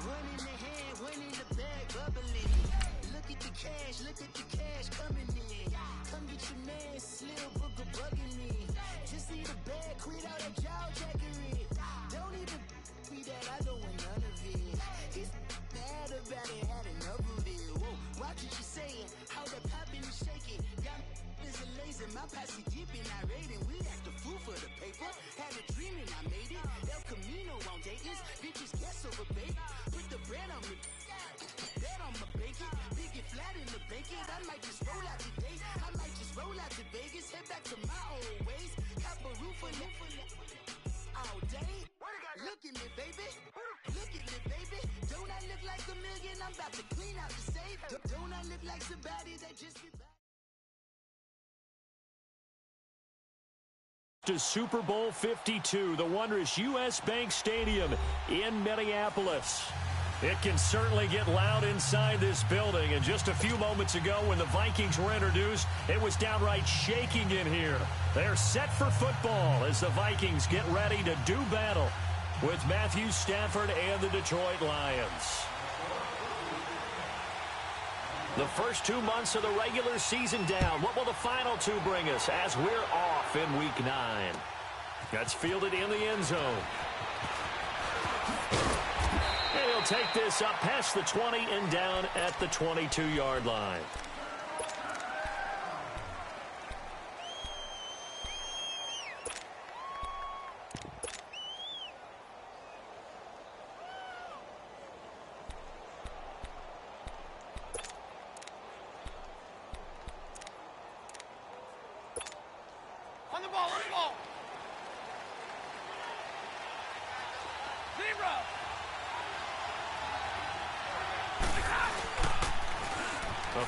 One in the hand, one in the bag, bubbling. Look at the cash coming in. Come get your man, Slim Booker bugging me. Just need a bag, quit all that jaw jackery. Don't even be that, I don't want none of it. He's mad about it, had enough of it. Whoa, watch what you saying, how that poppin' and shaking. Y'all is a lazy, my posse deep and I raiding. We act the fool for the paper. Had a dream and I made it. El Camino on Dayton's, bitches guess over bait. Put the bread on me, bet on my bacon. Big it flat in the bacon. I might just roll out today. I might just roll out to Vegas. Head back to my old ways. Cop a roof for all day. Look at me, baby. Look at me, baby. Don't I look like a million? I'm about to clean out the safe. Don't I look like somebody that just get by? To Super Bowl 52, the wondrous U.S. Bank Stadium in Minneapolis. It can certainly get loud inside this building, and just a few moments ago when the Vikings were introduced, it was downright shaking in here. They're set for football as the Vikings get ready to do battle with Matthew Stafford and the Detroit Lions. The first 2 months of the regular season down. What will the final two bring us as we're off in Week 9? That's fielded in the end zone. And he'll take this up past the 20 and down at the 22-yard line.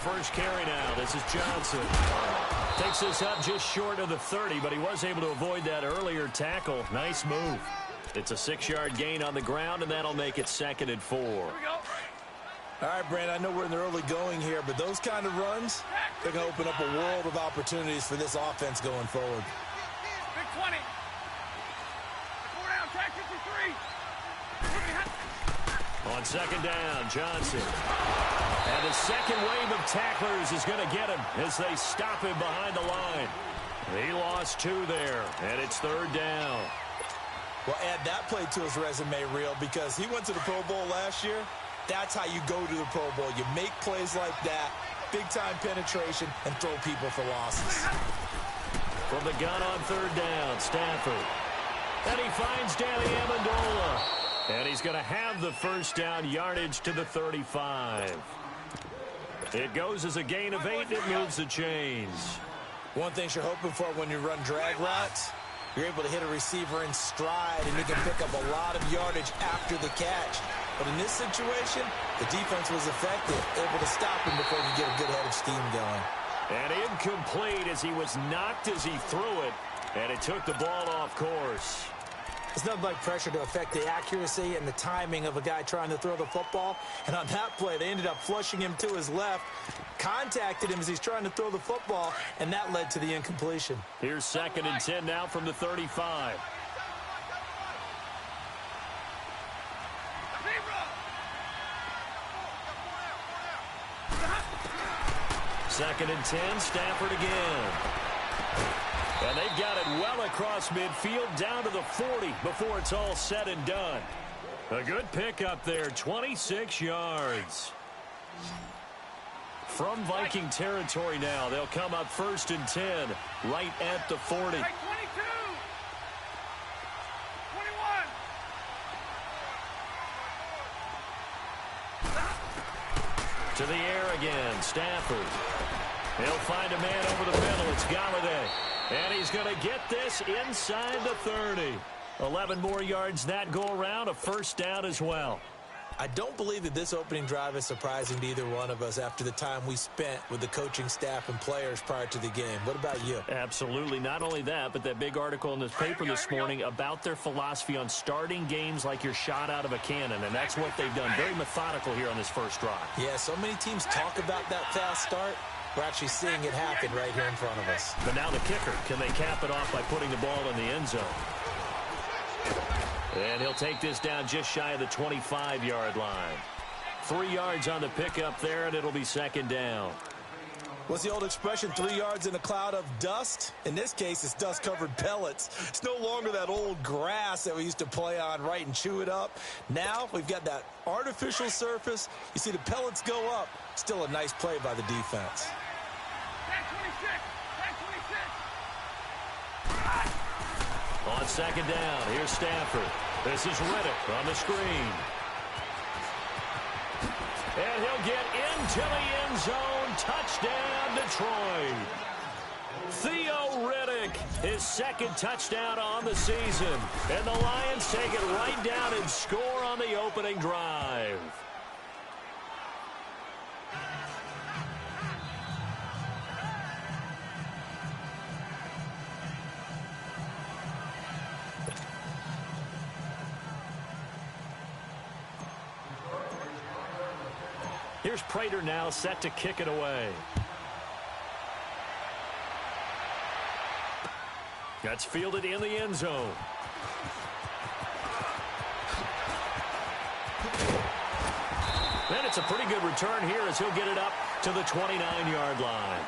First carry now. This is Johnson. Takes this up just short of the 30, but he was able to avoid that earlier tackle. Nice move. It's a 6-yard gain on the ground, and that'll make it 2nd and 4. Here we go. All right, Brand, I know we're in the early going here, but those kind of runs, they're going to open up a world of opportunities for this offense going forward. Big 20. 4 down, track 53. On 2nd down, Johnson. And the second wave of tacklers is going to get him as they stop him behind the line. He lost 2 there, and it's 3rd down. Well, add that play to his resume reel because he went to the Pro Bowl last year. That's how you go to the Pro Bowl. You make plays like that, big-time penetration, and throw people for losses. From the gun on 3rd down, Stafford. And he finds Danny Amendola. And he's going to have the first down yardage to the 35. It goes as a gain of 8, and it moves the chains. One thing you're hoping for when you run drag routes, you're able to hit a receiver in stride, and you can pick up a lot of yardage after the catch. But in this situation, the defense was effective, able to stop him before he could get a good head of steam going. And incomplete as he was knocked as he threw it, and it took the ball off course. It's nothing like pressure to affect the accuracy and the timing of a guy trying to throw the football. And on that play, they ended up flushing him to his left, contacted him as he's trying to throw the football, and that led to the incompletion. Here's 2nd and 10 now from the 35. Second and 10, Stafford again. And they've got it well across midfield down to the 40 before it's all said and done. A good pickup there, 26 yards. From Viking territory now, they'll come up 1st and 10 right at the 40. 22. 21. To the air again, Stafford. He'll find a man over the middle. It's Galladay. And he's going to get this inside the 30. 11 more yards that go around, a first down as well. I don't believe that this opening drive is surprising to either one of us after the time we spent with the coaching staff and players prior to the game. What about you? Absolutely. Not only that, but that big article in this paper this morning about their philosophy on starting games like you're shot out of a cannon, and that's what they've done. Very methodical here on this first drive. Yeah, so many teams talk about that fast start. We're actually seeing it happen right here in front of us. But now the kicker. Can they cap it off by putting the ball in the end zone? And he'll take this down just shy of the 25-yard line. 3 yards on the pickup there, and it'll be second down. What's the old expression, 3 yards in a cloud of dust? In this case, it's dust-covered pellets. It's no longer that old grass that we used to play on, right, and chew it up. Now we've got that artificial surface. You see the pellets go up. Still a nice play by the defense. On second down, here's Stafford. This is Riddick on the screen. And he'll get into the end zone. Touchdown, Detroit. Theo Riddick, his second touchdown on the season. And the Lions take it right down and score on the opening drive. Here's Prater now set to kick it away. That's fielded in the end zone. And it's a pretty good return here as he'll get it up to the 29-yard line.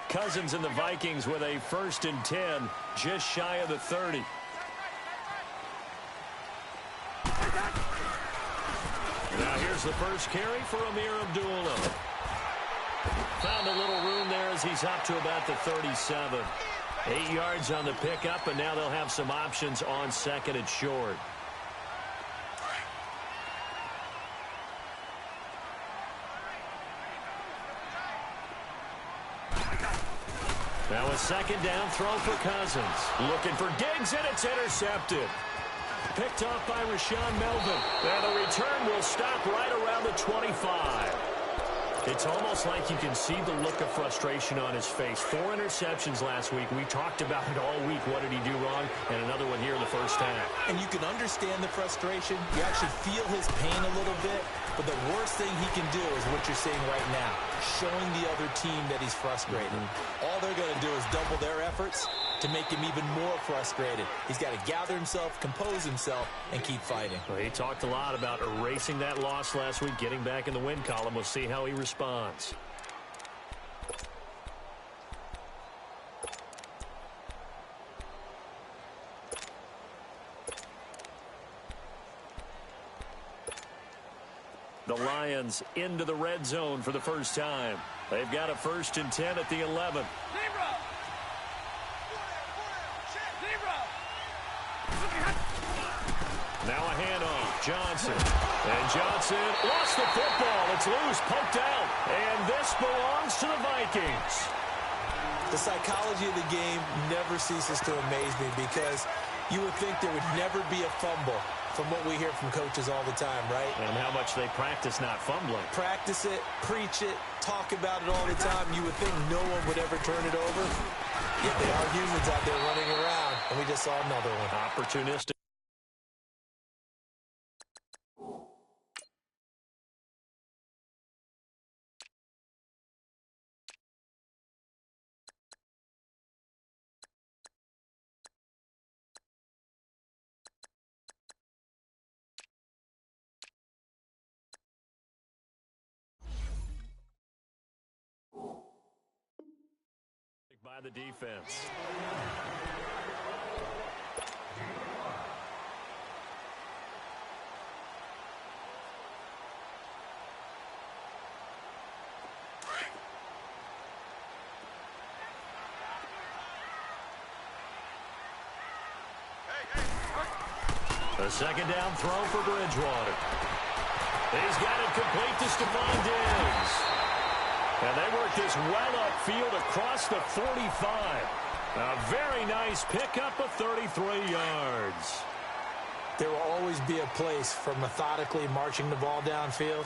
Cousins and the Vikings with a 1st and 10, just shy of the 30. Now here's the first carry for Amir Abdullah. Found a little room there as he's up to about the 37. 8 yards on the pickup, and now they'll have some options on second and short. Now a second down throw for Cousins. Looking for Diggs, and it's intercepted. Picked off by Rashawn Melvin. And the return will stop right around the 25. It's almost like you can see the look of frustration on his face. 4 interceptions last week. We talked about it all week. What did he do wrong? And another one here in the first half. And you can understand the frustration. You actually feel his pain a little bit. But the worst thing he can do is what you're seeing right now, showing the other team that he's frustrated. All they're going to do is double their efforts to make him even more frustrated. He's got to gather himself, compose himself, and keep fighting. Well, he talked a lot about erasing that loss last week, getting back in the win column. We'll see how he responds. The Lions into the red zone for the first time. They've got a 1st and 10 at the 11. Now a handoff. Johnson. And Johnson lost the football. It's loose, poked out. And this belongs to the Vikings. The psychology of the game never ceases to amaze me because you would think there would never be a fumble from what we hear from coaches all the time, right? And how much they practice not fumbling. Practice it, preach it, talk about it all the time. You would think no one would ever turn it over. Yet there are humans out there running around, and we just saw another one. Opportunistic. By the defense. A second down throw for Bridgewater. He's got it complete to Stephon Diggs. And they work this well upfield across the 45. A very nice pickup of 33 yards. There will always be a place for methodically marching the ball downfield.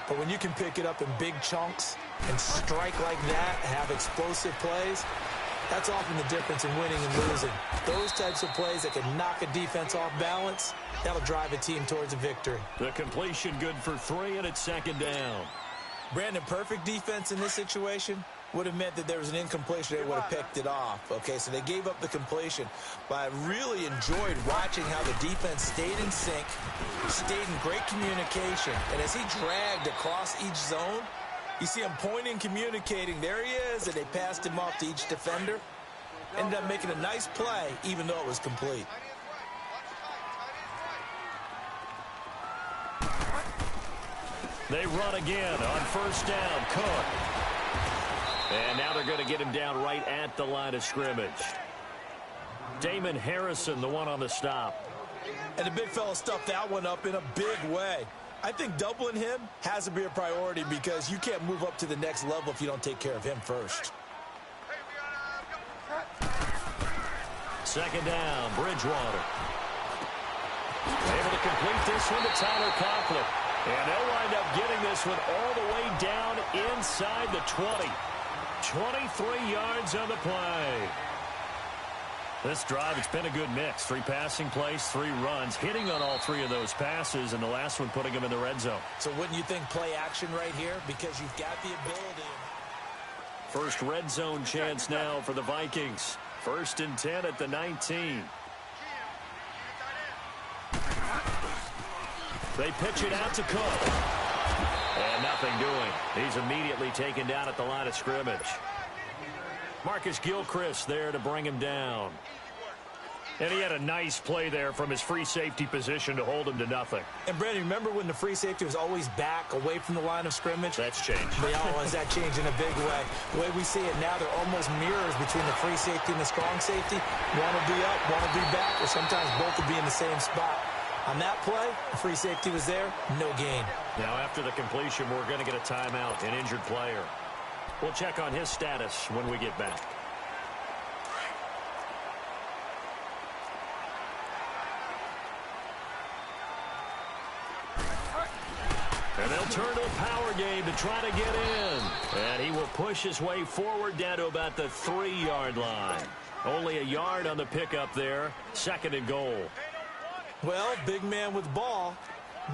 But when you can pick it up in big chunks and strike like that, have explosive plays, that's often the difference in winning and losing. Those types of plays that can knock a defense off balance, that'll drive a team towards a victory. The completion good for 3, and it's second down. Brandon, perfect defense in this situation would have meant that there was an incompletion. They would have picked it off. Okay, so they gave up the completion. But I really enjoyed watching how the defense stayed in sync, stayed in great communication. And as he dragged across each zone, you see him pointing, communicating. There he is, and they passed him off to each defender. Ended up making a nice play, even though it was complete. They run again on first down. Cook. And now they're going to get him down right at the line of scrimmage. Damon Harrison, the one on the stop. And the big fella stuffed that one up in a big way. I think doubling him has to be a priority because you can't move up to the next level if you don't take care of him first. Second down, Bridgewater. Able to complete this one to Tyler Conklin. And they'll wind up getting this one all the way down inside the 20. 23 yards on the play. This drive, it's been a good mix. 3 passing plays, 3 runs, hitting on all 3 of those passes, and the last one putting them in the red zone. So wouldn't you think play action right here? Because you've got the ability. First red zone chance now for the Vikings. 1st and 10 at the 19. They pitch it out to Cook. And nothing doing. He's immediately taken down at the line of scrimmage. Marcus Gilchrist there to bring him down. And he had a nice play there from his free safety position to hold him to nothing. And, Brandon, remember when the free safety was always back away from the line of scrimmage? That's changed. Has that changed in a big way? The way we see it now, they're almost mirrors between the free safety and the strong safety. One will be up, one will be back, or sometimes both will be in the same spot. On that play, the free safety was there, no gain. Now after the completion, we're going to get a timeout, an injured player. We'll check on his status when we get back. And they'll turn to a power game to try to get in. And he will push his way forward down to about the 3-yard line. Only a yard on the pickup there. 2nd and goal. Well, big man with ball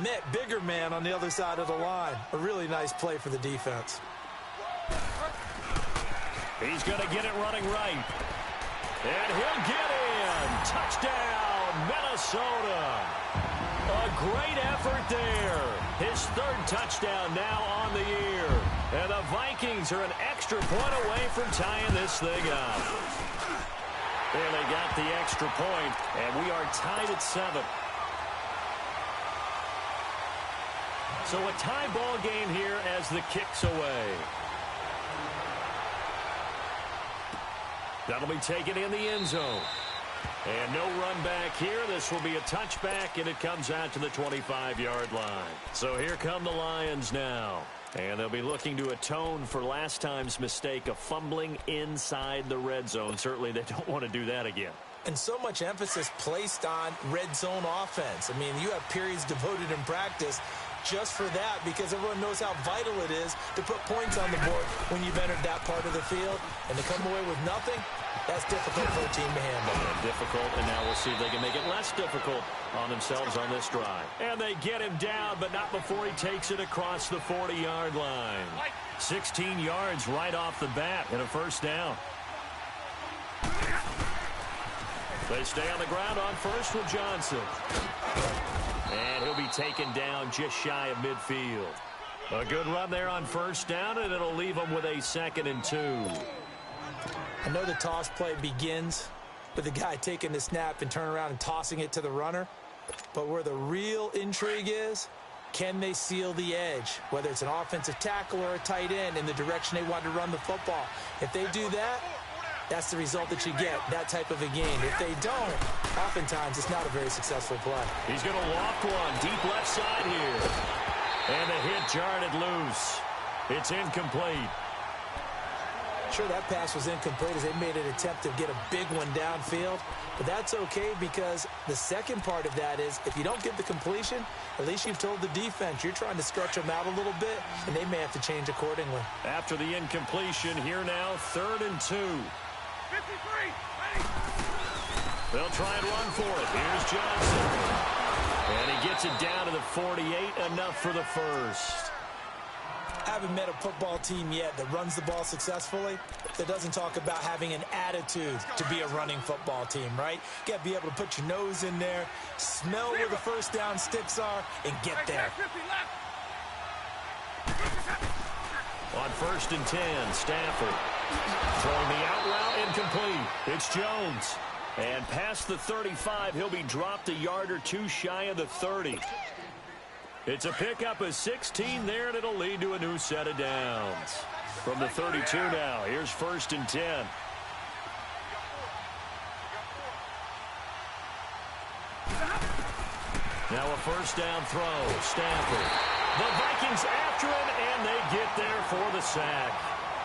met bigger man on the other side of the line. A really nice play for the defense. He's going to get it running right. And he'll get in. Touchdown, Minnesota. A great effort there. His 3rd touchdown now on the year. And the Vikings are an extra point away from tying this thing up. And they got the extra point, and we are tied at 7. So a tie ball game here as the kick's away. That'll be taken in the end zone. And no run back here. This will be a touchback, and it comes out to the 25-yard line. So here come the Lions now. And they'll be looking to atone for last time's mistake of fumbling inside the red zone. Certainly they don't want to do that again. And so much emphasis placed on red zone offense. I mean, you have periods devoted in practice just for that because everyone knows how vital it is to put points on the board when you've entered that part of the field. And to come away with nothing, that's difficult for a team to handle. Difficult, and now we'll see if they can make it less difficult on themselves on this drive. And they get him down, but not before he takes it across the 40-yard line. 16 yards right off the bat and a 1st down. They stay on the ground on first with Johnson. And he'll be taken down just shy of midfield. A good run there on 1st down, and it'll leave them with a 2nd and 2. I know the toss play begins with the guy taking the snap and turning around and tossing it to the runner. But where the real intrigue is, can they seal the edge? Whether it's an offensive tackle or a tight end in the direction they want to run the football. If they do that, that's the result that you get, that type of a game. If they don't, oftentimes it's not a very successful play. He's going to loft one deep left side here. And the hit jarred it loose. It's incomplete. Sure, that pass was incomplete as they made an attempt to get a big one downfield. But that's okay because the second part of that is if you don't get the completion, at least you've told the defense you're trying to stretch them out a little bit, and they may have to change accordingly. After the incompletion, here now, 3rd and 2. 53, ready. They'll try and run for it. Here's Johnson. And he gets it down to the 48, enough for the first. I haven't met a football team yet that runs the ball successfully that doesn't talk about having an attitude to be a running football team, right? You got to be able to put your nose in there, smell where the first down sticks are, and get there. On 1st and 10, Stafford. Throwing the out route, incomplete. It's Jones. And past the 35, he'll be dropped a yard or two shy of the 30. It's a pickup of 16 there, and it'll lead to a new set of downs. From the 32 now, here's 1st and 10. Now a first down throw, Stafford. The Vikings after him, and they get there for the sack.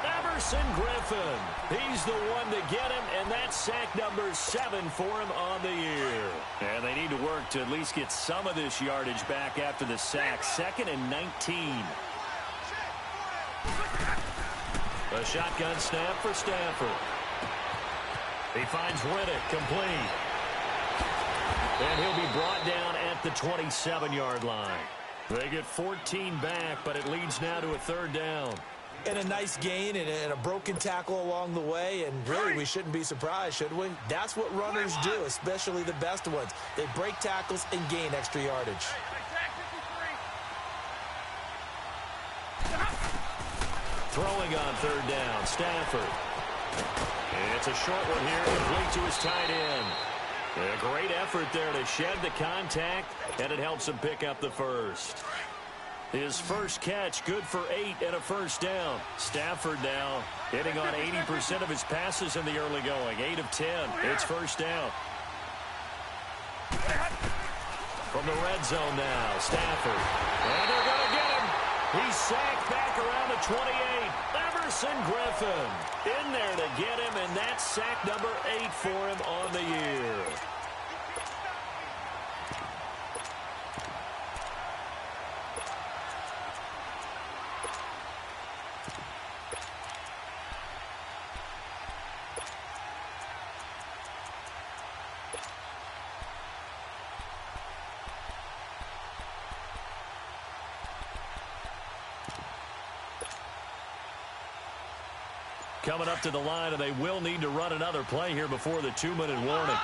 Emerson Griffin, he's the one to get him, and that's sack number 7 for him on the year. And they need to work to at least get some of this yardage back after the sack. 2nd and 19. A shotgun snap for Stafford. He finds Riddick, complete. And he'll be brought down at the 27-yard line. They get 14 back, but it leads now to a 3rd down. And a nice gain and a broken tackle along the way, and really we shouldn't be surprised, should we? That's what runners do, especially the best ones. They break tackles and gain extra yardage. Throwing on 3rd down, Stafford. It's a short one here, complete to his tight end. A great effort there to shed the contact, and it helps him pick up the first. His first catch, good for 8 and a first down. Stafford now hitting on 80% of his passes in the early going. 8 of 10. It's first down. From the red zone now, Stafford. And they're going to get him. He's sacked back around the 28. Emerson Griffin in there to get him, and that's sack number 8 for him on the year. Coming up to the line, and they will need to run another play here before the 2-minute warning.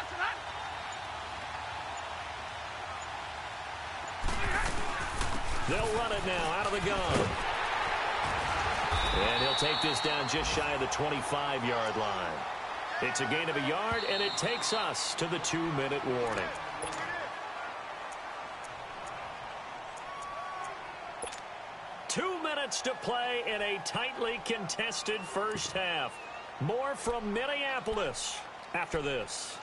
They'll run it now out of the gun. And he'll take this down just shy of the 25-yard line. It's a gain of a yard, and it takes us to the 2-minute warning. To play in a tightly contested first half. More from Minneapolis after this.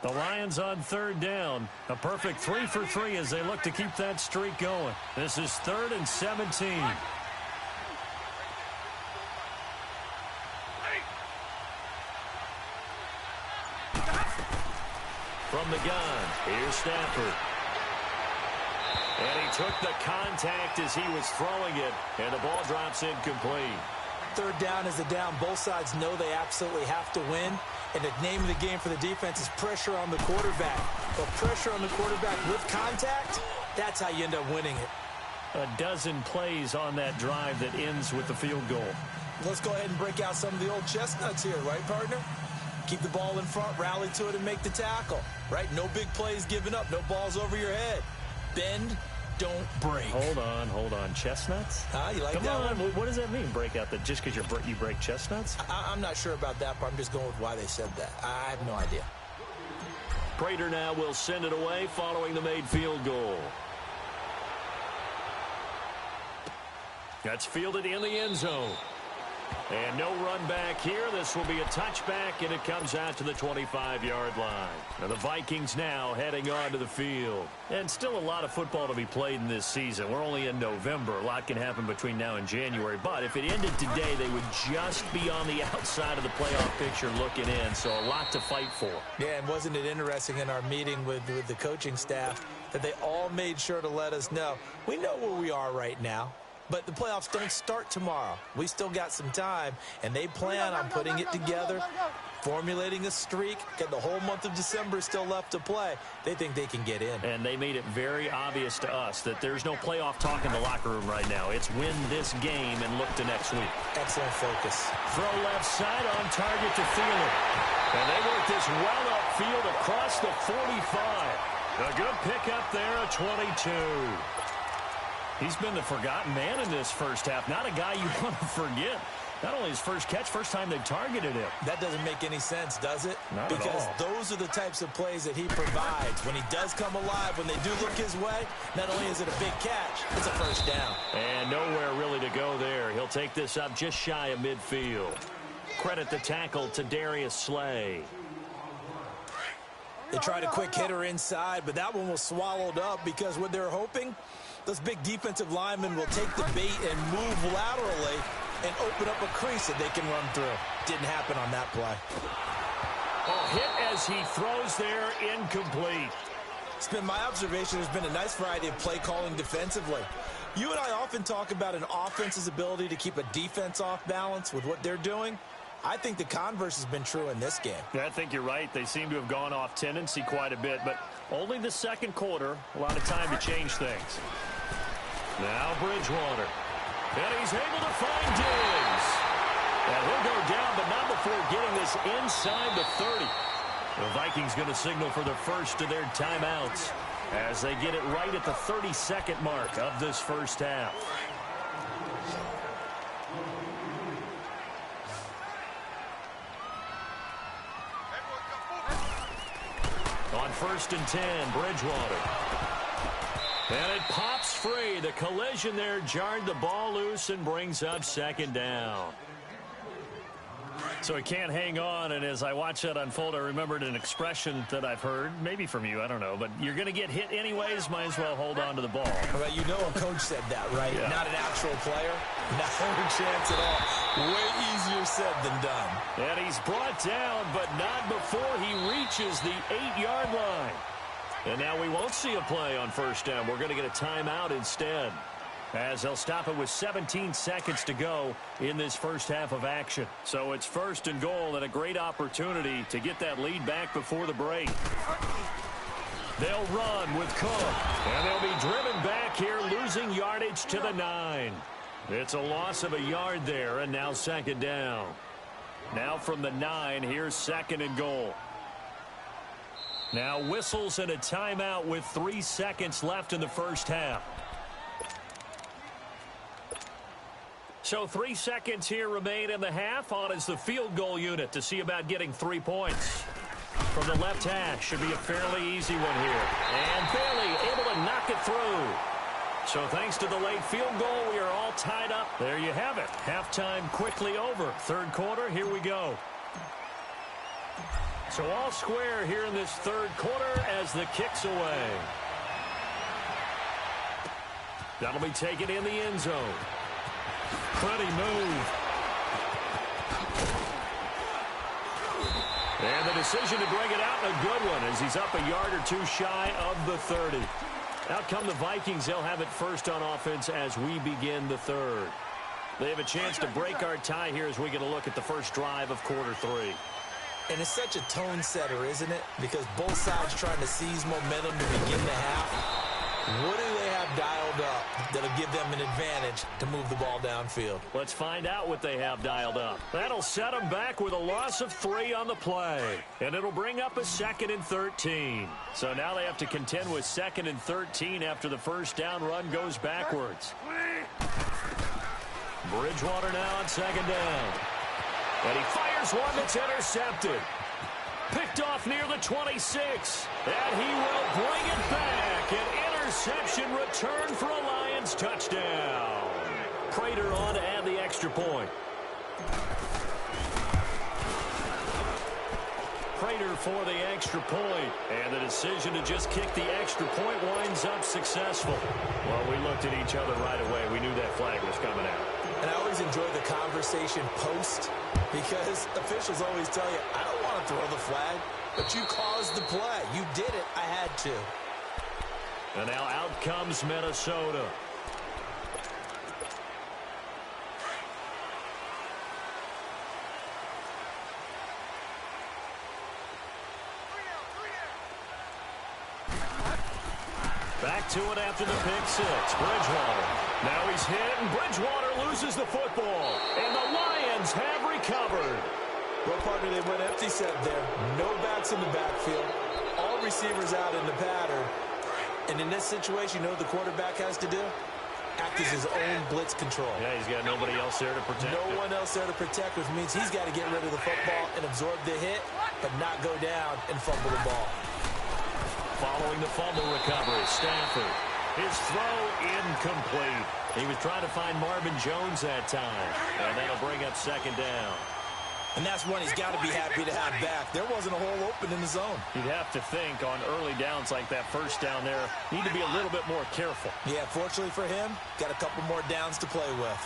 The Lions on 3rd down. A perfect 3 for 3 as they look to keep that streak going. This is 3rd and 17. From the gun, here's Stafford. And he took the contact as he was throwing it, and the ball drops incomplete. 3rd down is a down. Both sides know they absolutely have to win, and the name of the game for the defense is pressure on the quarterback. But pressure on the quarterback with contact, that's how you end up winning it. A dozen plays on that drive that ends with the field goal. Let's go ahead and break out some of the old chestnuts here, right, partner? Keep the ball in front, rally to it, and make the tackle, right? No big plays given up, no balls over your head. Bend, don't break. Hold on. Chestnuts? You like Come that on. one? What does that mean, break out? That just because you break chestnuts? I'm not sure about that, but I'm just going with why they said that. I have no idea. Prater now will send it away following the made field goal. That's fielded in the end zone. And no run back here. This will be a touchback, and it comes out to the 25-yard line. Now the Vikings now heading on to the field. And still a lot of football to be played in this season. We're only in November. A lot can happen between now and January. But if it ended today, they would just be on the outside of the playoff picture looking in. So a lot to fight for. Yeah, and wasn't it interesting in our meeting with the coaching staff that they all made sure to let us know, we know where we are right now. But the playoffs don't start tomorrow. We still got some time, and they plan on putting it together, formulating a streak, get the whole month of December still left to play. They think they can get in. And they made it very obvious to us that there's no playoff talk in the locker room right now. It's win this game and look to next week. Excellent focus. Throw left side on target to Thielen. And they work this well upfield across the 45. A good pickup there at 22. He's been the forgotten man in this first half. Not a guy you want to forget. Not only his first catch, first time they've targeted him. That doesn't make any sense, does it? Not because at all. Those are the types of plays that he provides. When he does come alive, when they do look his way, not only is it a big catch, it's a first down. And nowhere really to go there. He'll take this up just shy of midfield. Credit the tackle to Darius Slay. They tried a quick hitter inside, but that one was swallowed up because what they're hoping, those big defensive linemen will take the bait and move laterally and open up a crease that they can run through. Didn't happen on that play. Oh, hit as he throws there, incomplete. It's been my observation there's been a nice variety of play calling defensively. You and I often talk about an offense's ability to keep a defense off balance with what they're doing. I think the converse has been true in this game. Yeah, I think you're right. They seem to have gone off tendency quite a bit, but only the second quarter. A lot of time to change things. Now Bridgewater. And he's able to find Diggs. And he'll go down, but not before getting this inside the 30. The Vikings going to signal for the first of their timeouts as they get it right at the 32nd mark of this first half. On 1st and 10, Bridgewater. And it pops free. The collision there jarred the ball loose and brings up second down. So he can't hang on, and as I watch that unfold, I remembered an expression that I've heard, maybe from you, I don't know, but you're going to get hit anyways, might as well hold on to the ball. Well, you know a coach said that, right? Yeah. Not an actual player. Not a chance at all. Way easier said than done. And he's brought down, but not before he reaches the 8-yard line. And now we won't see a play on first down. We're going to get a timeout instead, as they'll stop it with 17 seconds to go in this first half of action. So it's 1st and goal and a great opportunity to get that lead back before the break. They'll run with Cook, and they'll be driven back here, losing yardage to the 9. It's a loss of a yard there, and now second down. Now from the 9, here's 2nd and goal. Now whistles and a timeout with 3 seconds left in the first half. So 3 seconds here remain in the half. On is the field goal unit to see about getting 3 points. From the left hash, should be a fairly easy one here. And Bailey able to knock it through. So thanks to the late field goal, we are all tied up. There you have it. Halftime quickly over. Third quarter, here we go. So all square here in this third quarter as the kick's away. That'll be taken in the end zone. Pretty move. And the decision to bring it out, a good one, as he's up a yard or two shy of the 30. Out come the Vikings. They'll have it first on offense as we begin the third. They have a chance to break our tie here as we get a look at the first drive of quarter 3. And it's such a tone setter, isn't it? Because both sides trying to seize momentum to begin the half. What do they have dialed up that'll give them an advantage to move the ball downfield? Let's find out what they have dialed up. That'll set them back with a loss of 3 on the play. And it'll bring up a 2nd and 13. So now they have to contend with 2nd and 13 after the first down run goes backwards. Bridgewater now on 2nd down. And he fires one that's intercepted. Picked off near the 26. And he will bring it back. An interception return for a Lions touchdown. Prater on to add the extra point. Prater for the extra point, and the decision to just kick the extra point winds up successful. Well, we looked at each other right away. We knew that flag was coming out. And I always enjoy the conversation post because officials always tell you, I don't want to throw the flag, but you caused the play. You did it. I had to. And now out comes Minnesota. Back to it after the pick six. Bridgewater. Now he's hit, and Bridgewater loses the football. And the Lions have recovered. Well, partner, they went empty set there. No backs in the backfield. All receivers out in the pattern. And in this situation, you know what the quarterback has to do? Act as his own blitz control. Yeah, he's got nobody else there to protect him. No one else there to protect, which means he's got to get rid of the football and absorb the hit, but not go down and fumble the ball. Following the fumble recovery, Stafford. His throw incomplete. He was trying to find Marvin Jones that time, and that'll bring up second down. And that's one he's got to be happy to have back. There wasn't a hole open in the zone. You'd have to think on early downs like that first down there, need to be a little bit more careful. Yeah, fortunately for him, got a couple more downs to play with.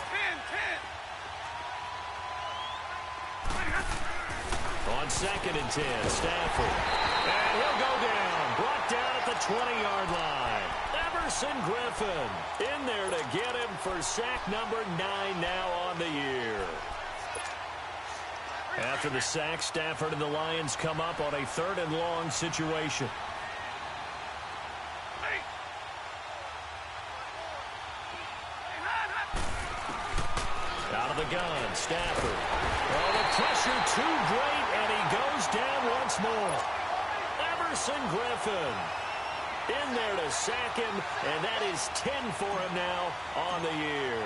10. On 2nd and 10, Stafford. And he'll go down. Brought down at the 20-yard line. Everson Griffin in there to get him for sack number 9 now on the year. After the sack, Stafford and the Lions come up on a 3rd and long situation. Out of the gun, Stafford. Oh, the pressure too great, and he goes down once more. Everson Griffin in there to sack him, and that is 10 for him now on the year.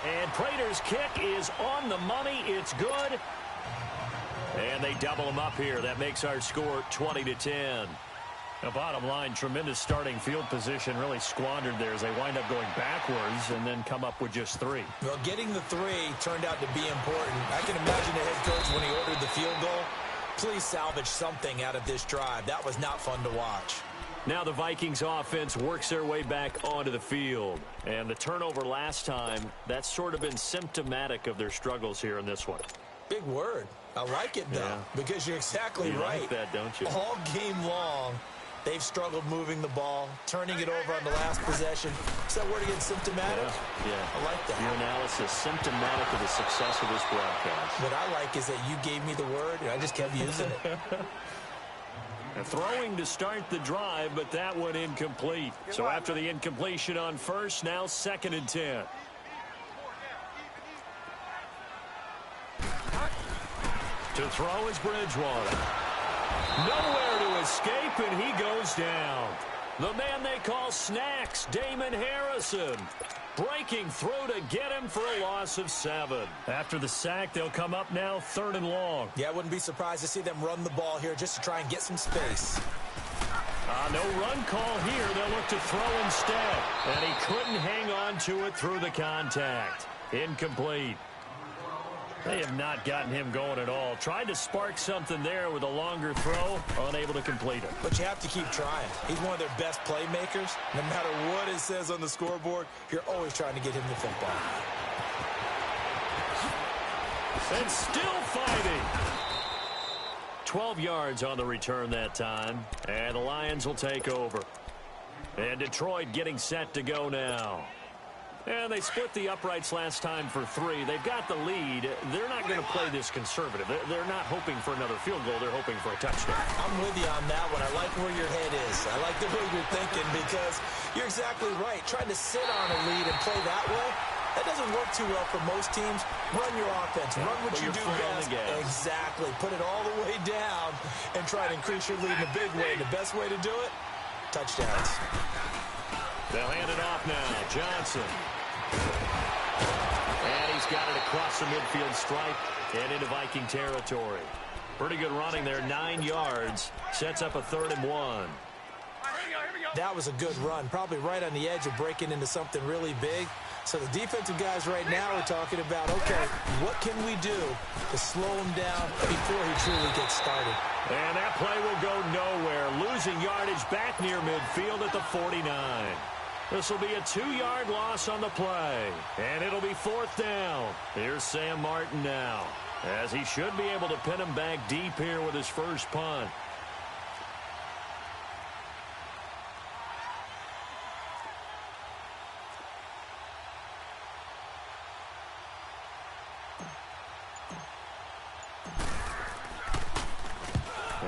And Prater's kick is on the money. It's good. And they double him up here. That makes our score 20-10. The bottom line, tremendous starting field position, really squandered there as they wind up going backwards and then come up with just 3. Well, getting the 3 turned out to be important. I can imagine the head coach when he ordered the field goal. Please salvage something out of this drive. That was not fun to watch. Now the Vikings offense works their way back onto the field. And the turnover last time, that's sort of been symptomatic of their struggles here in this one. Big word. I like it, though, because you're exactly right. You like that, don't you? All game long, they've struggled moving the ball, turning it over on the last possession. Is that word again, symptomatic? Yeah. I like that. Your analysis, symptomatic of the success of this broadcast. What I like is that you gave me the word, and I just kept using it. Throwing to start the drive, but that one incomplete. So after the incompletion on first, now 2nd and 10. To throw is Bridgewater. Nowhere to escape, and he goes down. The man they call Snacks, Damon Harrison, breaking through to get him for a loss of 7. After the sack, they'll come up now 3rd and long. Yeah, I wouldn't be surprised to see them run the ball here just to try and get some space. No run call here. They'll look to throw instead. And he couldn't hang on to it through the contact. Incomplete. They have not gotten him going at all. Tried to spark something there with a longer throw, unable to complete it. But you have to keep trying. He's one of their best playmakers. No matter what it says on the scoreboard, you're always trying to get him the football. And still fighting. 12 yards on the return that time. And the Lions will take over. And Detroit getting set to go now. And they split the uprights last time for 3. They've got the lead. They're not going to play this conservative. They're not hoping for another field goal. They're hoping for a touchdown. I'm with you on that one. I like where your head is. I like the way you're thinking because you're exactly right. Trying to sit on a lead and play that way, that doesn't work too well for most teams. Run your offense. Run what you do best. Exactly. Put it all the way down and try to increase your lead in a big way. The best way to do it, touchdowns. They'll hand it off now. Johnson. And he's got it across the midfield stripe and into Viking territory. Pretty good running there, 9 yards. Sets up a 3rd and 1. That was a good run, probably right on the edge of breaking into something really big. So the defensive guys right now are talking about, okay, what can we do to slow him down before he truly gets started? And that play will go nowhere, losing yardage back near midfield at the 49. This will be a 2-yard loss on the play, and it'll be 4th down. Here's Sam Martin now, as he should be able to pin him back deep here with his first punt.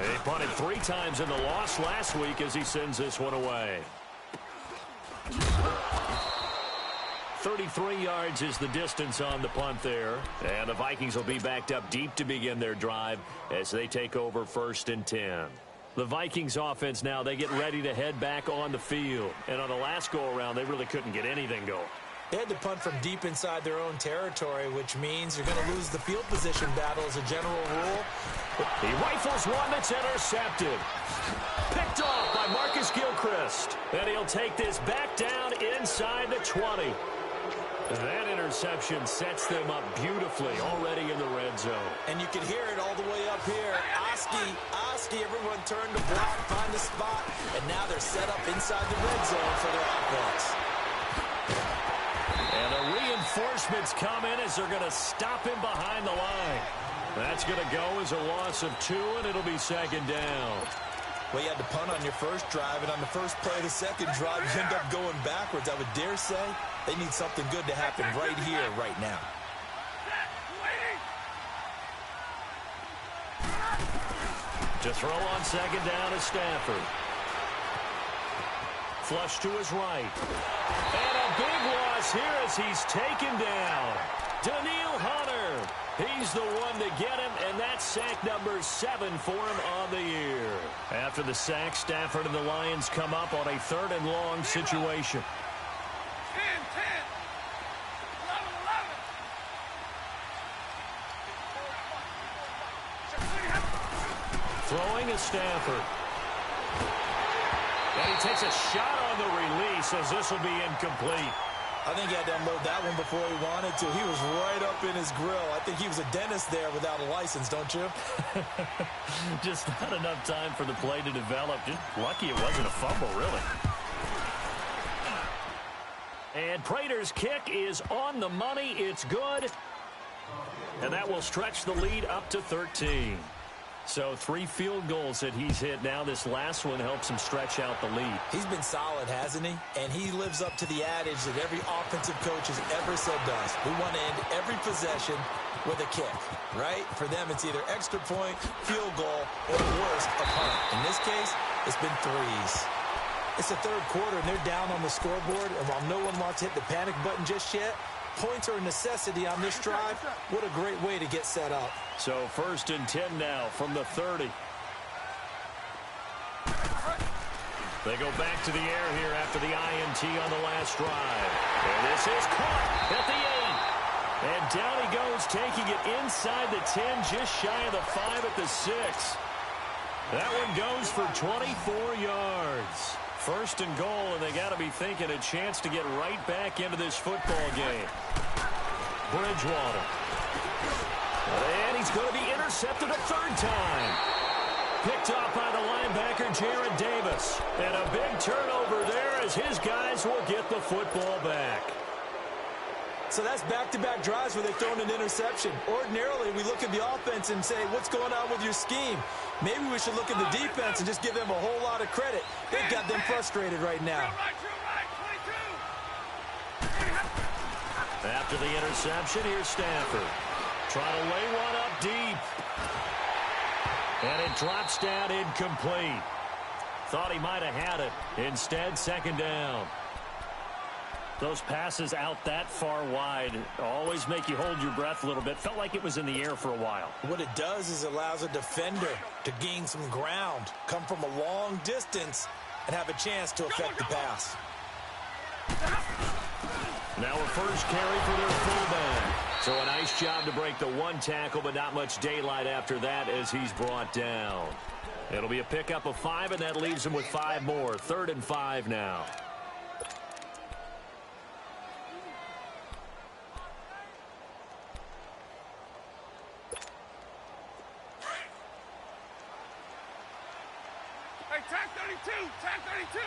He punted 3 times in the loss last week as he sends this one away. 33 yards is the distance on the punt there. And the Vikings will be backed up deep to begin their drive as they take over 1st and 10. The Vikings offense now, they get ready to head back on the field. And on the last go-around, they really couldn't get anything going. They had to punt from deep inside their own territory, which means you're going to lose the field position battle as a general rule. He rifles one that's intercepted. Picked off by Marcus Gilchrist. And he'll take this back down inside the 20. That interception sets them up beautifully already in the red zone. And you can hear it all the way up here. Oski, everyone turned to block, find the spot, and now they're set up inside the red zone for their offense. And the reinforcements come in as they're going to stop him behind the line. That's going to go as a loss of 2, and it'll be 2nd down. Well, you had to punt on your first drive, and on the first play of the second drive, you end up going backwards. I would dare say they need something good to happen right here, right now. To throw on 2nd down is Stafford. Flush to his right. And a big loss here as he's taken down. Daniil Hunter. He's the one to get him, and that's sack number 7 for him on the year. After the sack, Stafford and the Lions come up on a 3rd and long situation. 10, 11, 11. Throwing is Stafford. And he takes a shot on the release as this will be incomplete. I think he had to unload that one before he wanted to. He was right up in his grill. I think he was a dentist there without a license, don't you? Just not enough time for the play to develop. Just lucky it wasn't a fumble, really. And Prater's kick is on the money. It's good. And that will stretch the lead up to 13. So 3 field goals that he's hit now. This last one helps him stretch out the lead. He's been solid, hasn't he? And he lives up to the adage that every offensive coach has ever said to us. We want to end every possession with a kick, right? For them, it's either extra point, field goal, or worse, a punt. In this case, it's been 3s. It's the 3rd quarter, and they're down on the scoreboard. And while no one wants to hit the panic button just yet, points are a necessity on this drive. What a great way to get set up. So 1st and 10 now from the 30. They go back to the air here after the INT on the last drive. And this is caught at the 8. And down he goes, taking it inside the 10, just shy of the 5 at the 6. That one goes for 24 yards. 1st and goal, and they got to be thinking a chance to get right back into this football game. Bridgewater. And he's going to be intercepted a 3rd time. Picked off by the linebacker, Jared Davis. And a big turnover there as his guys will get the football back. So that's back-to-back drives where they've thrown an interception. Ordinarily, we look at the offense and say, what's going on with your scheme? Maybe we should look at the defense and just give them a whole lot of credit. They've got them frustrated right now. After the interception, here's Stafford. Trying to lay one up deep. And it drops down incomplete. Thought he might have had it. Instead, 2nd down. Those passes out that far wide always make you hold your breath a little bit. Felt like it was in the air for a while. What it does is allows a defender to gain some ground, come from a long distance, and have a chance to affect the pass. Now a first carry for their fullback. So a nice job to break the 1 tackle, but not much daylight after that as he's brought down. It'll be a pickup of 5, and that leaves him with 5 more. 3rd and 5 now. Hey, tag 32! Tag 32!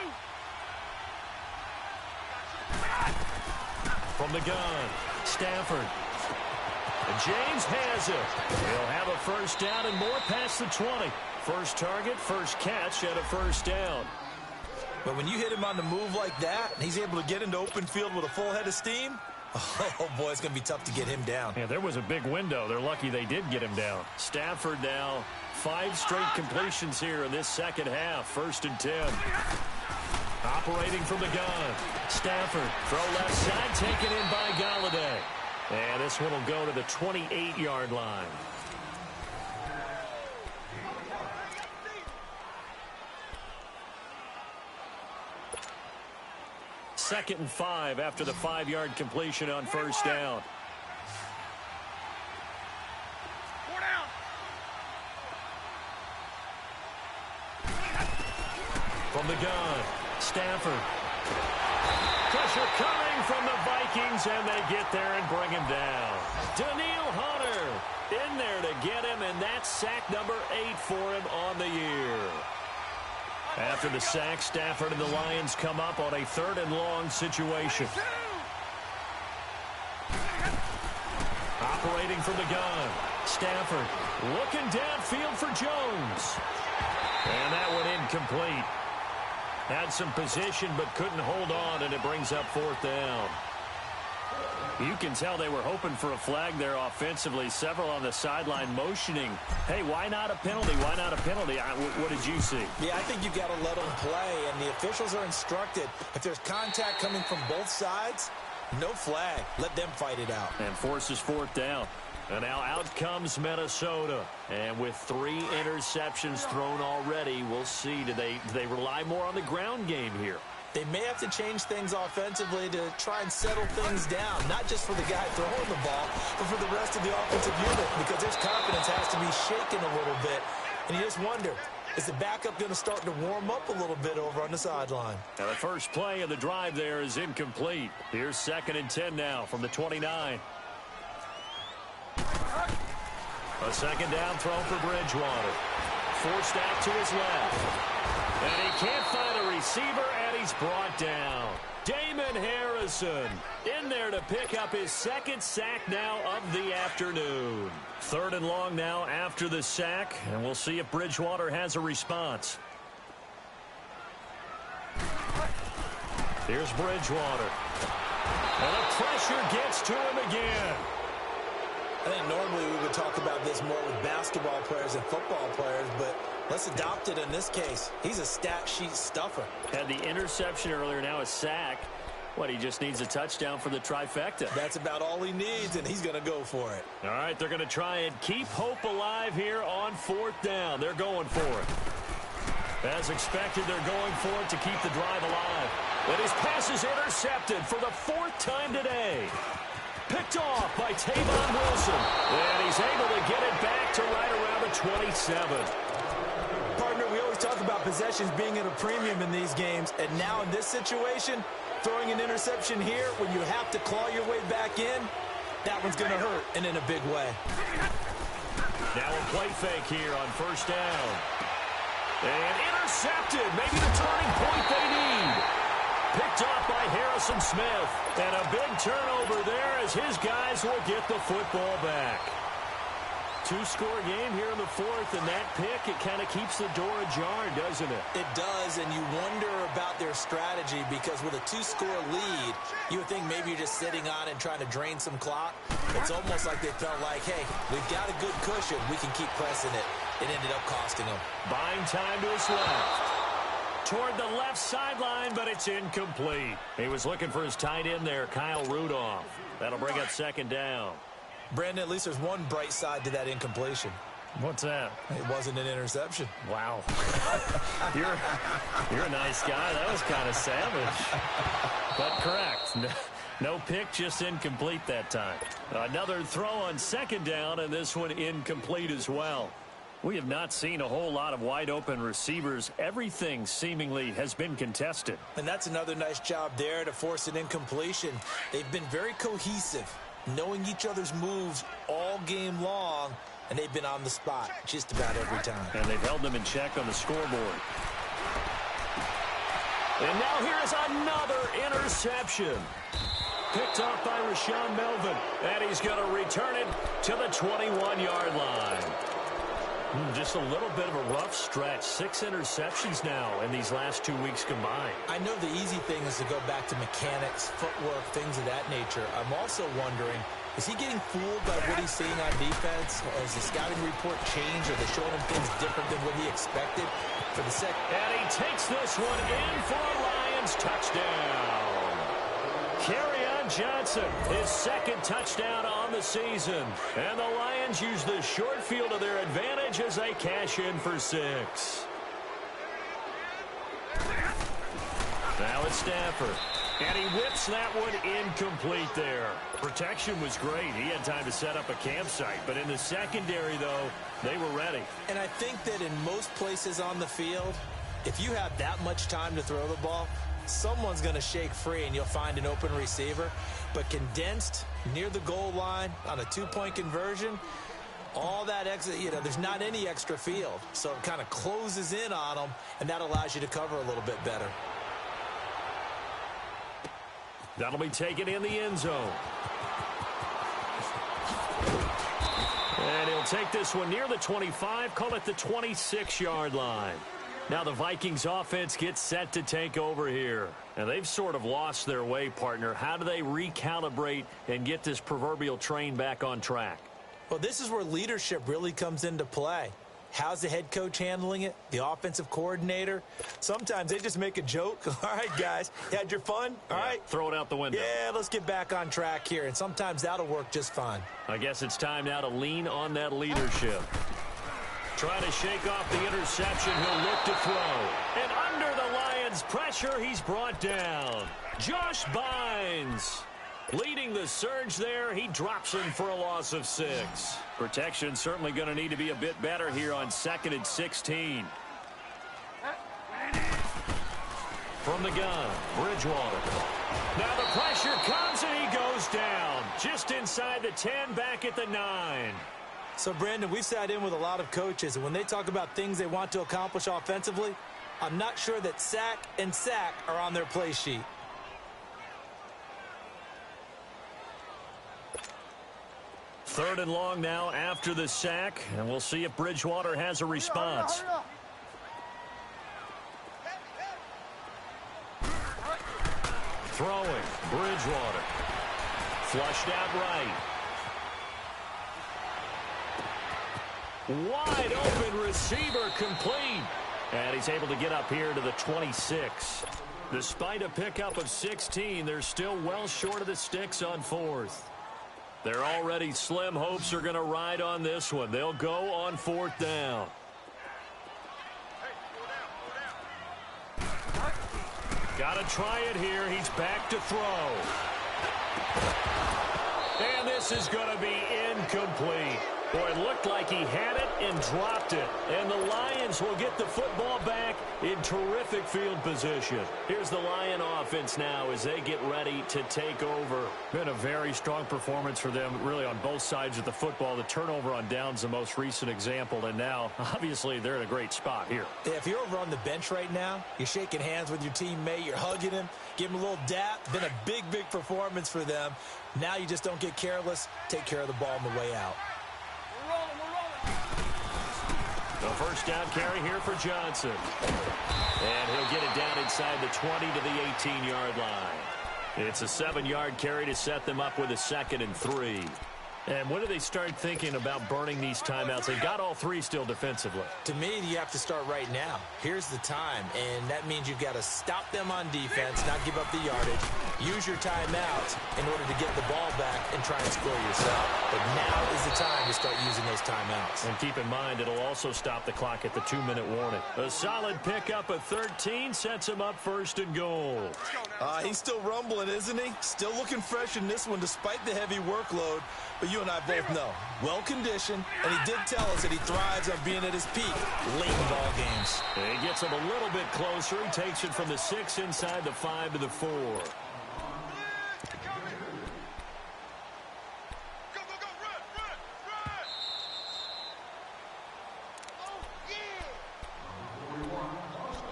From the gun, Stafford. And James has it. He'll have a first down and more past the 20. First target, first catch, and a first down. But when you hit him on the move like that, and he's able to get into open field with a full head of steam, oh, boy, it's going to be tough to get him down. Yeah, there was a big window. They're lucky they did get him down. Stafford now, 5 straight completions here in this second half. 1st and 10. Operating from the gun. Stafford, throw left side, taken in by Galladay. And this one will go to the 28-yard line. Second and 5 after the 5-yard completion on first down. 4 down. From the gun, Stafford. Pressure coming from the Vikings, and they get there and bring him down. Daniil Hunter in there to get him, and that's sack number 8 for him on the year. After the sack, Stafford and the Lions come up on a 3rd and long situation. Operating from the gun, Stafford looking downfield for Jones. And that one incomplete. Had some position but couldn't hold on, and it brings up 4th down. You can tell they were hoping for a flag there offensively. Several on the sideline motioning, hey, why not a penalty? Why not a penalty? What did you see? Yeah, I think you've got to let them play, and the officials are instructed, if there's contact coming from both sides, no flag. Let them fight it out. And forces 4th down. And now out comes Minnesota. And with 3 interceptions thrown already, we'll see. Do they rely more on the ground game here? They may have to change things offensively to try and settle things down, not just for the guy throwing the ball, but for the rest of the offensive unit, because his confidence has to be shaken a little bit. And you just wonder, is the backup going to start to warm up a little bit over on the sideline? Now the first play of the drive there is incomplete. Here's 2nd and 10 now from the 29. A second down throw for Bridgewater. Forced out to his left. And he can't find a receiver, and he's brought down. Damon Harrison in there to pick up his 2nd sack now of the afternoon. 3rd and long now after the sack, and we'll see if Bridgewater has a response. Here's Bridgewater. And the pressure gets to him again. I think normally we would talk about this more with basketball players and football players, but let's adopt it in this case. He's a stat sheet stuffer. Had the interception earlier, now a sack. What, he just needs a touchdown for the trifecta. That's about all he needs, and he's going to go for it. All right, they're going to try and keep hope alive here on 4th down. They're going for it. As expected, they're going for it to keep the drive alive. And his pass is intercepted for the 4th time today. Picked off by Tavon Wilson. And he's able to get it back to right around the 27. Partner, we always talk about possessions being at a premium in these games. And now in this situation, throwing an interception here when you have to claw your way back in, that one's going to hurt, and in a big way. Now a play fake here on 1st down. And intercepted. Maybe the turning point they need. Picked off by Harrison Smith. And a big turnover there as his guys will get the football back. 2-score game here in the 4th, and that pick, it kind of keeps the door ajar, doesn't it? It does, and you wonder about their strategy because with a 2-score lead, you would think maybe you're just sitting on and trying to drain some clock. It's almost like they felt like, hey, we've got a good cushion. We can keep pressing it. It ended up costing them. Buying time to his left. Toward the left sideline, but it's incomplete. He was looking for his tight end there, Kyle Rudolph. That'll bring up 2nd down. Brandon, at least there's one bright side to that incompletion. What's that? It wasn't an interception. Wow. You're a nice guy. That was kind of savage. But correct. No pick, just incomplete that time. Another throw on 2nd down, and this one incomplete as well. We have not seen a whole lot of wide-open receivers. Everything seemingly has been contested. And that's another nice job there to force an incompletion. They've been very cohesive, knowing each other's moves all game long, and they've been on the spot just about every time. And they've held them in check on the scoreboard. And now here's another interception. Picked off by Rashawn Melvin. And he's going to return it to the 21-yard line. Just a little bit of a rough stretch. 6 interceptions now in these last 2 weeks combined. I know the easy thing is to go back to mechanics, footwork, things of that nature. I'm also wondering, is he getting fooled by what he's seeing on defense? Has the scouting report changed? Are they showing him things different than what he expected for the second? And he takes this one in for a Lions touchdown. Kerryon Johnson, his second touchdown on the season. And the Lions use the short field to their advantage as they cash in for 6. Now it's Stafford. And he whips that one incomplete there. Protection was great. He had time to set up a campsite. But in the secondary, though, they were ready. And I think that in most places on the field, if you have that much time to throw the ball, someone's going to shake free and you'll find an open receiver. But condensed near the goal line on a 2-point conversion, all that extra, there's not any extra field. So it kind of closes in on them, and that allows you to cover a little bit better. That'll be taken in the end zone. And he'll take this one near the 25, call it the 26-yard line. Now the Vikings offense gets set to take over here. And they've sort of lost their way, partner. How do they recalibrate and get this proverbial train back on track? Well, this is where leadership really comes into play. How's the head coach handling it? The offensive coordinator? Sometimes they just make a joke. All right, guys, you had your fun? All right. Throw it out the window. Yeah, let's get back on track here. And sometimes that'll work just fine. I guess it's time now to lean on that leadership. Trying to shake off the interception. He'll look to throw. And under the Lions' pressure, he's brought down. Josh Bynes leading the surge there. He drops him for a loss of 6. Protection certainly going to need to be a bit better here on 2nd and 16. From the gun, Bridgewater. Now the pressure comes and he goes down. Just inside the 10, back at the 9. So, Brandon, we've sat in with a lot of coaches, and when they talk about things they want to accomplish offensively, I'm not sure that sack and sack are on their play sheet. Third and long now after the sack, and we'll see if Bridgewater has a response. Throwing, Bridgewater. Flushed out right. Wide open receiver complete. And he's able to get up here to the 26. Despite a pickup of 16, they're still well short of the sticks on 4th. Their already slim hopes are going to ride on this one. They'll go on 4th down. Got to try it here. He's back to throw. And this is going to be incomplete. Boy, it looked like he had it and dropped it. And the Lions will get the football back in terrific field position. Here's the Lion offense now as they get ready to take over. Been a very strong performance for them, really on both sides of the football. The turnover on downs the most recent example, and now, obviously, they're in a great spot here. Yeah, if you're over on the bench right now, you're shaking hands with your teammate, you're hugging him, give him a little dap. Been a big, big performance for them. Now you just don't get careless. Take care of the ball on the way out. The first down carry here for Johnson. And he'll get it down inside the 20 to the 18-yard line. It's a 7-yard carry to set them up with a 2nd and 3. And when do they start thinking about burning these timeouts? They've got all 3 still defensively. To me, you have to start right now. Here's the time, and that means you've got to stop them on defense, not give up the yardage, use your timeouts in order to get the ball back and try and score yourself. But now is the time to start using those timeouts. And keep in mind, it'll also stop the clock at the 2-minute warning. A solid pickup of 13 sets him up 1st and goal. He's still rumbling, isn't he? Still looking fresh in this one despite the heavy workload. But you and I both know, well-conditioned, and he did tell us that he thrives on being at his peak late in ball games. And he gets him a little bit closer. He takes it from the 6 inside the 5 to the 4.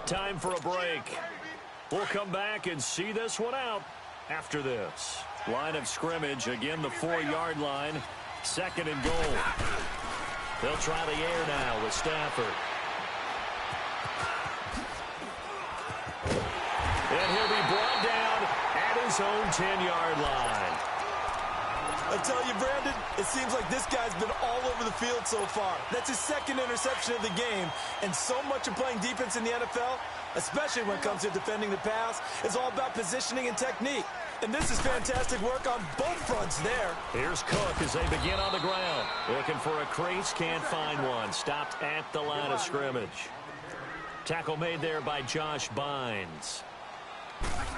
Time for a break. We'll come back and see this one out after this. Line of scrimmage, again the 4-yard line. 2nd and goal. They'll try the air now with Stafford. And he'll be brought down at his own 10-yard line. I tell you, Brandon, it seems like this guy's been all over the field so far. That's his 2nd interception of the game. And so much of playing defense in the NFL, especially when it comes to defending the pass, is all about positioning and technique. And this is fantastic work on both fronts there. Here's Cook as they begin on the ground. Looking for a crease, can't find one. Stopped at the line of scrimmage. Tackle made there by Josh Bynes.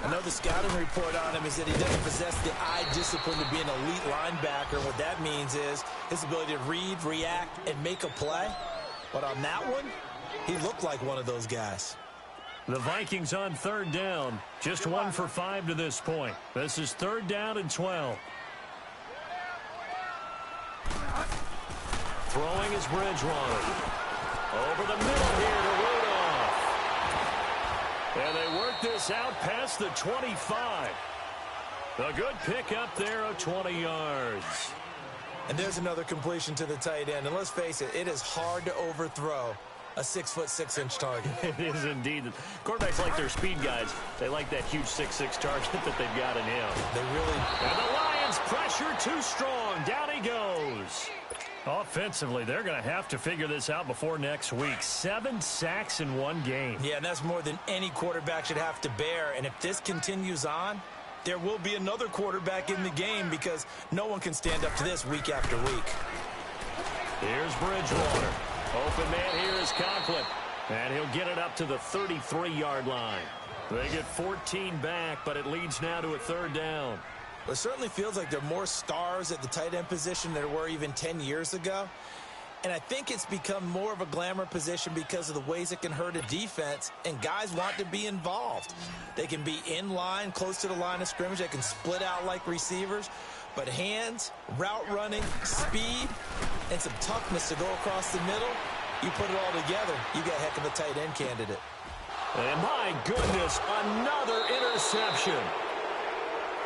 I know the scouting report on him is that he doesn't possess the eye discipline to be an elite linebacker. What that means is his ability to read, react, and make a play. But on that one, he looked like one of those guys. The Vikings on 3rd down. Just 1 for 5 to this point. This is 3rd down and 12. Throwing is Bridgewater. Over the middle here to Rudolph. And they work this out past the 25. A good pickup there of 20 yards. And there's another completion to the tight end. And let's face it, it is hard to overthrow a 6'6" target. It is indeed. Quarterbacks like their speed guys. They like that huge 6'6" target that they've got in him. They really... And the Lions pressure too strong. Down he goes. Offensively, they're going to have to figure this out before next week. 7 sacks in one game. Yeah, and that's more than any quarterback should have to bear. And if this continues on, there will be another quarterback in the game because no one can stand up to this week after week. Here's Bridgewater. Open man here is Conklin. And he'll get it up to the 33-yard line. They get 14 back, but it leads now to a 3rd down. It certainly feels like there are more stars at the tight end position than there were even 10 years ago. And I think it's become more of a glamour position because of the ways it can hurt a defense, and guys want to be involved. They can be in line, close to the line of scrimmage. They can split out like receivers. But hands, route running, speed, and some toughness to go across the middle, you put it all together, you got a heck of a tight end candidate. And my goodness, another interception.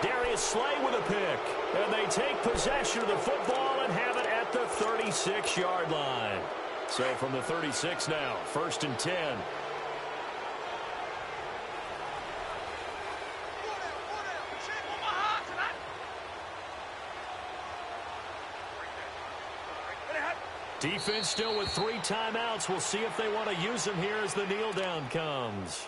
Darius Slay with a pick. And they take possession of the football and have it at the 36-yard line. So from the 36 now, 1st and 10. Defense still with 3 timeouts. We'll see if they want to use them here as the kneel down comes.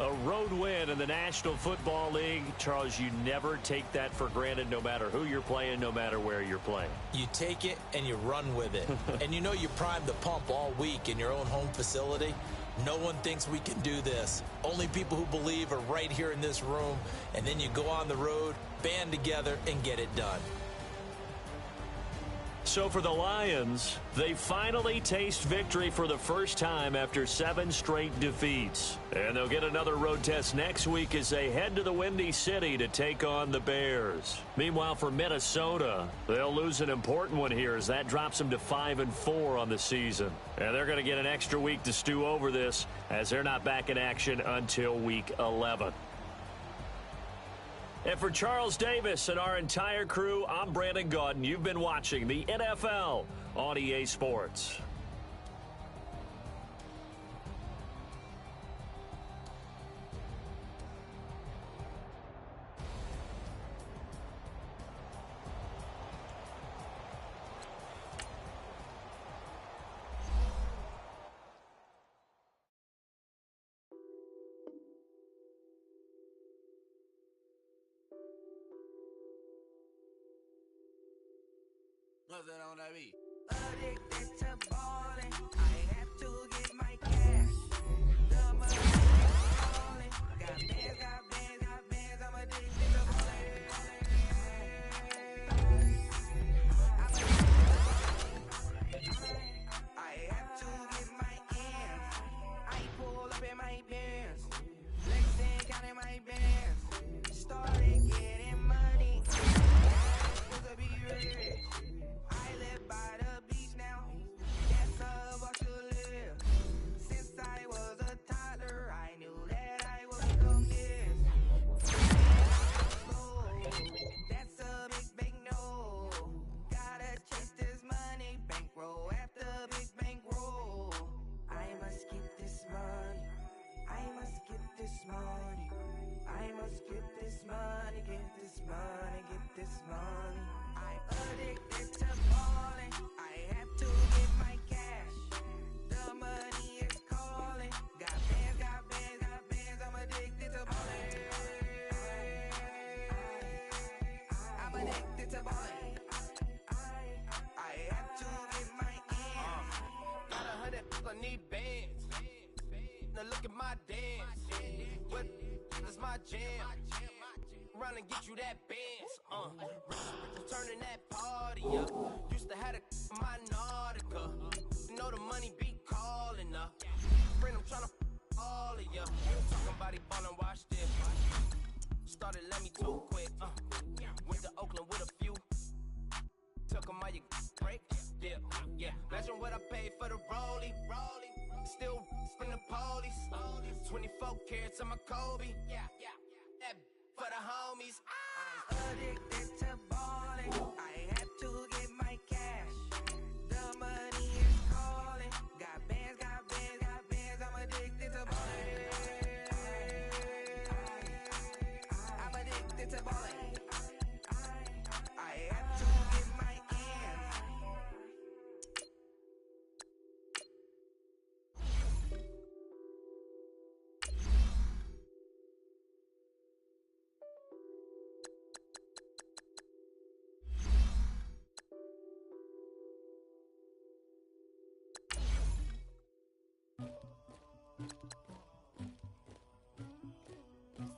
A road win in the National Football League. Charles, you never take that for granted no matter who you're playing, no matter where you're playing. You take it and you run with it. And you know you primed the pump all week in your own home facility. No one thinks we can do this. Only people who believe are right here in this room. And then you go on the road, band together, and get it done. So for the Lions, they finally taste victory for the first time after 7 straight defeats. And they'll get another road test next week as they head to the Windy City to take on the Bears. Meanwhile, for Minnesota, they'll lose an important one here as that drops them to 5-4 on the season. And they're going to get an extra week to stew over this as they're not back in action until week 11. And for Charles Davis and our entire crew, I'm Brandon Gaudin. You've been watching the NFL on EA Sports. What's that on that beat? Addicted to ballin', I have to get my cash. The money ballin', got bands, I'm addicted to ballin'. I have to get my ends. I pull up in my pants, flexing, counting my morning. I must get this money, get this money, get this money. I'm addicted to balling. I have to get my cash. The money is calling. Got bands, got bands, got bands. I'm addicted to balling. I'm addicted to balling. I have to get my ends. Got 100, I need bands. Now look at my dance. What is my jam? Run and get you that bands. Turning that party up. Used to have a my Nautica. You know the money be calling up. Friend, I'm tryna all of ya. Talking about he ballin', watch this. Started let me too quick. Went to Oakland with a few. Took 'em all you break. Yeah. Imagine what I paid for the rollie. Still from the police. 24 carats on my Kobe. Yeah. That for the homies. I'm addicted to balling. I have to get my cash. The money is calling. Got bands, got bands, got bands. I'm addicted to balling. I'm addicted to balling. I have to get my ends.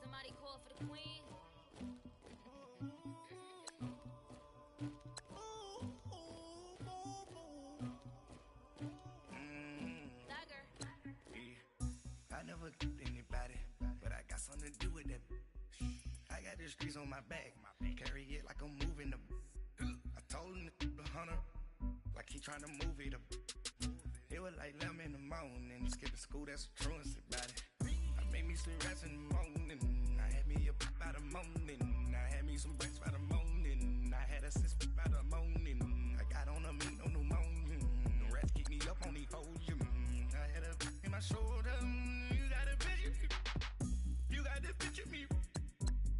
Somebody call for the queen. Dagger. I never get anybody, but I got something to do with that. I got the streets on my back, carry it like I'm moving the. I told him to the hunter, like he trying to move it up. It was like 11 in the morning, skipping school, that's the truancy about it. I made me some rest in the morning, I had me up by the morning, I had me some breaks by the morning, I had a six by the morning, I got on a meat, no pneumonia, the rats keep me up on the podium, I had a in my shoulder, you got a picture, you got the picture me,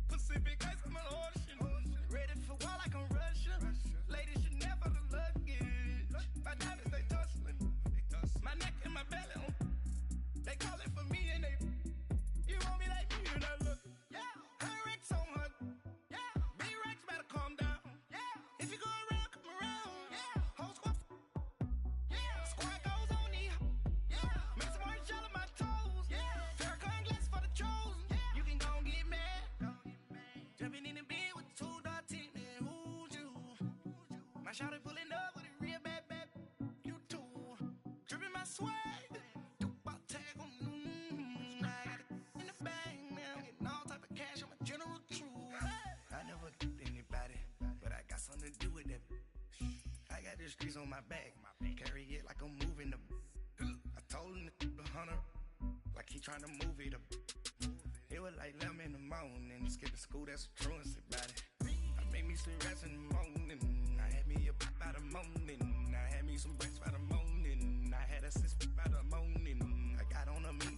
Pacific ice on my ocean, ready for war like I'm Russian, ladies should never the luggage, my diamonds they tussling, my neck and my belly on, they calling for me and they, you want me like me and I look, yeah, her Rex on her, yeah, B-Rex better calm down, yeah, if you go around, come around, yeah, whole squad, yeah, squad goes on the, yeah, make some orange gel on my toes, yeah, Farrakhan glass for the chosen, yeah, you can go and get mad, jumping in the bed with 2 dark teeth, man, who's you, my shawty pulling up with a real bad, you too, dripping my swag, about tag on, I got it in the bag now, getting all type of cash, I'm a general true, I never get anybody, but I got something to do with that, I got the streets on my back, carry it like I'm moving the, I told him to the hunter, like he trying to move it up, it was like 11 in the morning, skipping school, that's the truancy about it, I made me some rest in the morning, I had me up by the morning, I had me some breaks by the morning, I had a six by the morning, I got on a meat,